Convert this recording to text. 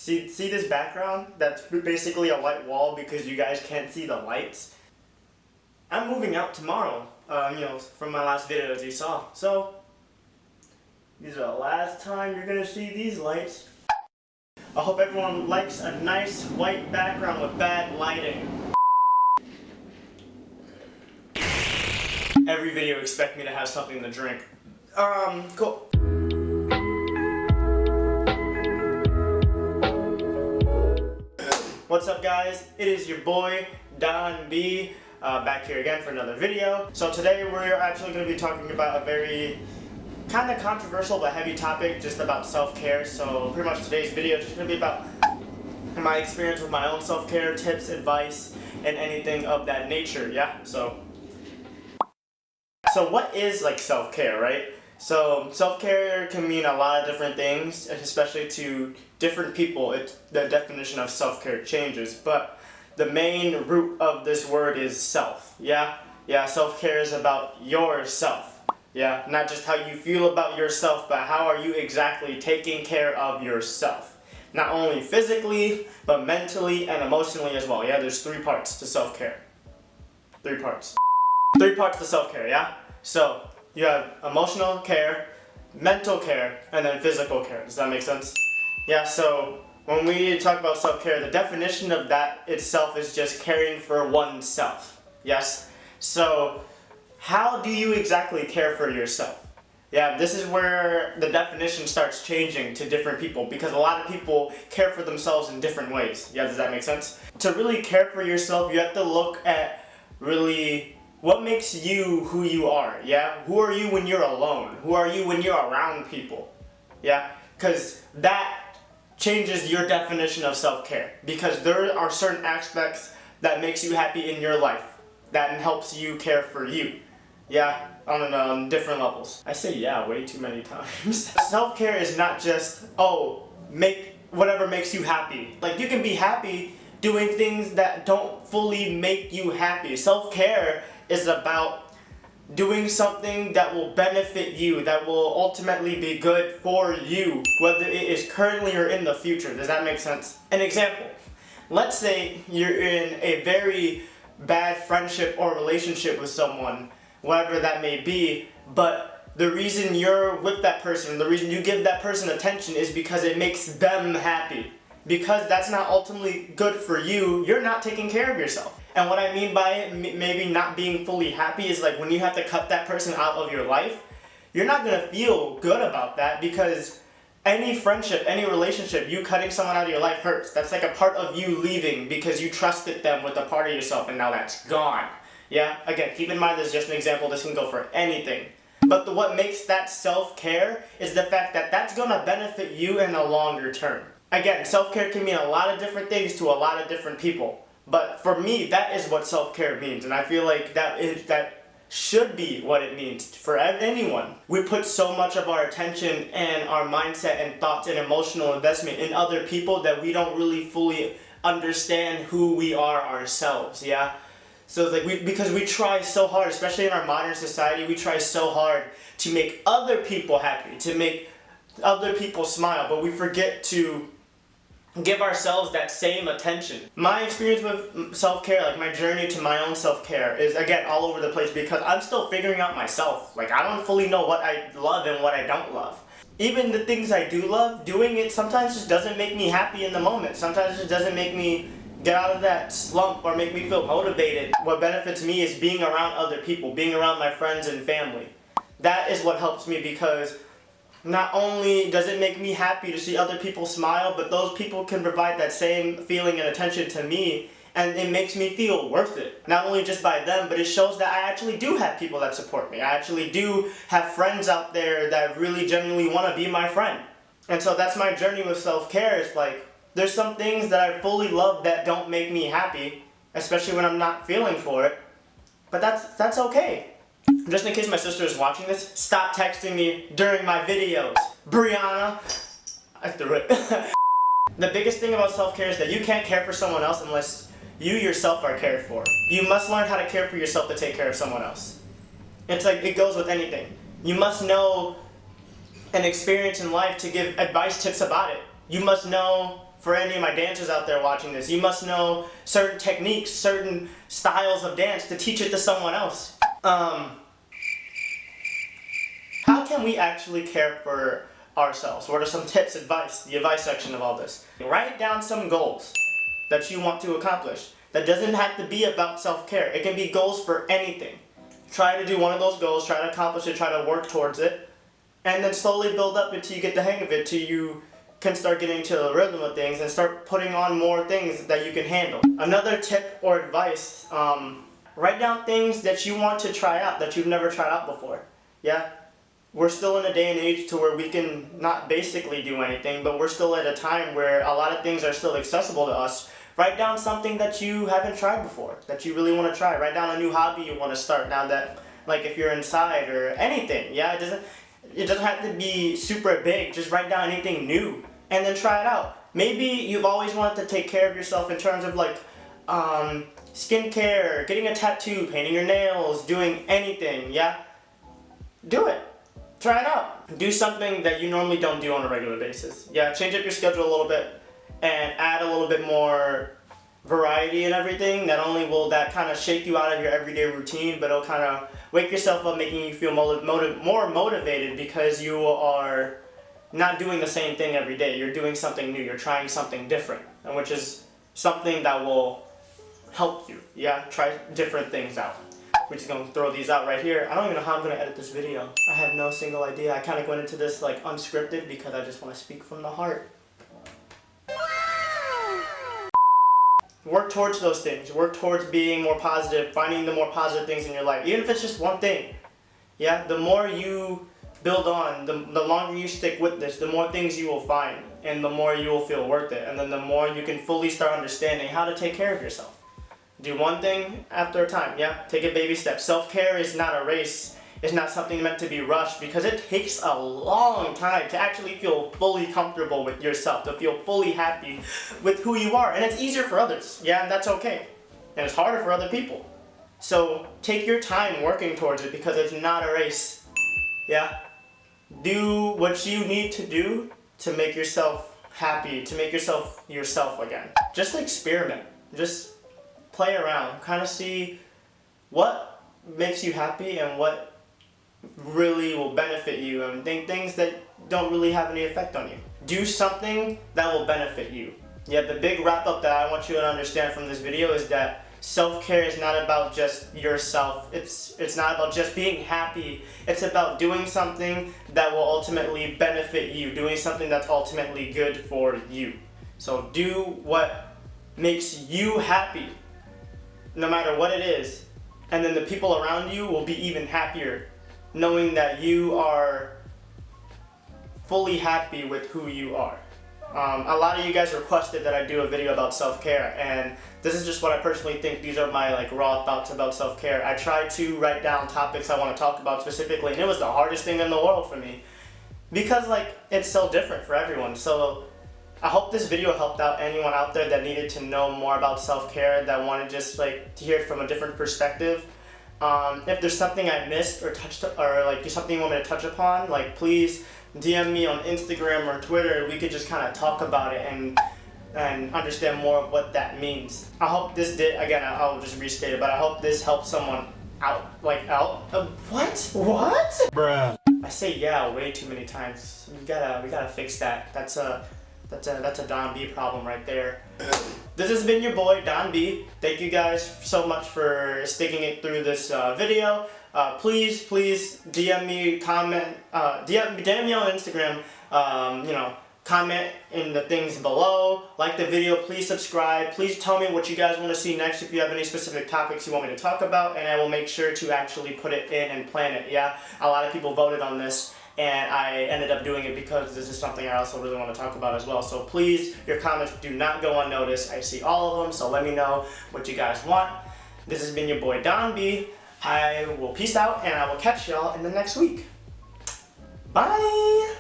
See this background? That's basically a white wall because you guys can't see the lights. I'm moving out tomorrow, from my last video as you saw. So, these are the last time you're gonna see these lights. I hope everyone likes a nice white background with bad lighting. Every video expect me to have something to drink. Cool. What's up guys? It is your boy, DonB, back here again for another video. So today we're actually going to be talking about a very kind of controversial but heavy topic, just about self-care. So pretty much today's video is just going to be about my experience with my own self-care, tips, advice, and anything of that nature, yeah? So what is like self-care, right? So self-care can mean a lot of different things, especially to different people. The definition of self-care changes, but the main root of this word is self, yeah? Yeah, self-care is about yourself, yeah? Not just how you feel about yourself, but how are you exactly taking care of yourself. Not only physically, but mentally and emotionally as well, yeah? There's 3 parts to self-care. 3 parts. 3 parts to self-care, yeah? So, you have emotional care, mental care, and then physical care. Does that make sense? Yeah, so when we talk about self-care, the definition of that itself is just caring for oneself. Yes? So, how do you exactly care for yourself? Yeah, this is where the definition starts changing to different people, because a lot of people care for themselves in different ways. Yeah, does that make sense? To really care for yourself, you have to look at really what makes you who you are, yeah? Who are you when you're alone? Who are you when you're around people? Yeah? Because that changes your definition of self-care. Because there are certain aspects that makes you happy in your life that helps you care for you. Yeah? On different levels. I say yeah way too many times. Self-care is not just, make whatever makes you happy. Like, you can be happy doing things that don't fully make you happy. Self-care is about doing something that will benefit you, that will ultimately be good for you, whether it is currently or in the future. Does that make sense? An example. Let's say you're in a very bad friendship or relationship with someone, whatever that may be, but the reason you're with that person, the reason you give that person attention is because it makes them happy. Because that's not ultimately good for you, you're not taking care of yourself. And what I mean by it, maybe not being fully happy, is like when you have to cut that person out of your life, you're not going to feel good about that, because any friendship, any relationship, you cutting someone out of your life hurts. That's like a part of you leaving because you trusted them with a part of yourself and now that's gone. Yeah? Again, keep in mind this is just an example, this can go for anything. But what makes that self-care is the fact that that's going to benefit you in the longer term. Again, self-care can mean a lot of different things to a lot of different people. But for me, that is what self-care means, and I feel like that should be what it means for anyone. We put so much of our attention and our mindset and thoughts and emotional investment in other people that we don't really fully understand who we are ourselves, yeah? So it's like because we try so hard, especially in our modern society, we try so hard to make other people happy, to make other people smile, but we forget to give ourselves that same attention. My experience with self-care, like my journey to my own self-care, is again all over the place because I'm still figuring out myself. Like, I don't fully know what I love and what I don't love. Even the things I do love, doing it sometimes just doesn't make me happy in the moment. Sometimes it just doesn't make me get out of that slump or make me feel motivated. What benefits me is being around other people, being around my friends and family. That is what helps me, because not only does it make me happy to see other people smile, but those people can provide that same feeling and attention to me, and it makes me feel worth it. Not only just by them, but it shows that I actually do have people that support me. I actually do have friends out there that really genuinely want to be my friend. And so that's my journey with self-care. It's like, there's some things that I fully love that don't make me happy, especially when I'm not feeling for it, but that's okay. Just in case my sister is watching this, stop texting me during my videos. Brianna, I threw it. The biggest thing about self-care is that you can't care for someone else unless you yourself are cared for. You must learn how to care for yourself to take care of someone else. It's like, it goes with anything. You must know an experience in life to give advice, tips about it. You must know for any of my dancers out there watching this, you must know certain techniques, certain styles of dance to teach it to someone else. How can we actually care for ourselves? What are some tips, advice, the advice section of all this? Write down some goals that you want to accomplish. That doesn't have to be about self-care. It can be goals for anything. Try to do one of those goals, try to accomplish it, try to work towards it, and then slowly build up until you get the hang of it, till you can start getting to the rhythm of things and start putting on more things that you can handle. Another tip or advice, write down things that you want to try out that you've never tried out before. Yeah? We're still in a day and age to where we can not basically do anything, but we're still at a time where a lot of things are still accessible to us. Write down something that you haven't tried before, that you really want to try. Write down a new hobby you want to start now that, like if you're inside or anything. Yeah, it doesn't have to be super big. Just write down anything new and then try it out. Maybe you've always wanted to take care of yourself in terms of like skincare, getting a tattoo, painting your nails, doing anything. Yeah, do it. Try it out. Do something that you normally don't do on a regular basis. Yeah, change up your schedule a little bit and add a little bit more variety and everything. Not only will that kind of shake you out of your everyday routine, but it'll kind of wake yourself up, making you feel more motivated because you are not doing the same thing every day. You're doing something new. You're trying something different, and which is something that will help you. Yeah, try different things out. We're just going to throw these out right here. I don't even know how I'm going to edit this video. I have no single idea. I kind of went into this like unscripted because I just want to speak from the heart. Work towards those things. Work towards being more positive, finding the more positive things in your life. Even if it's just one thing. Yeah, the more you build on, the longer you stick with this, the more things you will find. And the more you will feel worth it. And then the more you can fully start understanding how to take care of yourself. Do one thing after a time, yeah? Take a baby step. Self-care is not a race. It's not something meant to be rushed because it takes a long time to actually feel fully comfortable with yourself, to feel fully happy with who you are. And it's easier for others, yeah, and that's okay. And it's harder for other people. So take your time working towards it because it's not a race, yeah? Do what you need to do to make yourself happy, to make yourself again. Just experiment. Just play around, kind of see what makes you happy and what really will benefit you, and things that don't really have any effect on you. Do something that will benefit you. Yeah, the big wrap up that I want you to understand from this video is that self-care is not about just yourself. It's not about just being happy. It's about doing something that will ultimately benefit you, doing something that's ultimately good for you. So do what makes you happy, no matter what it is, and then the people around you will be even happier knowing that you are fully happy with who you are. A lot of you guys requested that I do a video about self-care, and this is just what I personally think. These are my like raw thoughts about self-care. I tried to write down topics I want to talk about specifically, and it was the hardest thing in the world for me because like it's so different for everyone. So I hope this video helped out anyone out there that needed to know more about self-care, that wanted just like to hear it from a different perspective. If there's something I missed or touched, or like something you want me to touch upon, like please DM me on Instagram or Twitter. We could just kind of talk about it and understand more of what that means. I hope this did, again, I'll just restate it, but I hope this helped someone out. Like out? What? Bruh. I say yeah way too many times. We gotta fix that. That's a DonB problem right there. This has been your boy DonB. Thank you guys so much for sticking it through this video. Please DM me, comment, DM me on Instagram. Comment in the things below. Like the video. Please subscribe. Please tell me what you guys want to see next. If you have any specific topics you want me to talk about, and I will make sure to actually put it in and plan it. Yeah, a lot of people voted on this, and I ended up doing it because this is something I also really want to talk about as well. So please, your comments do not go unnoticed. I see all of them, so let me know what you guys want. This has been your boy DonB. I will peace out, and I will catch y'all in the next week. Bye!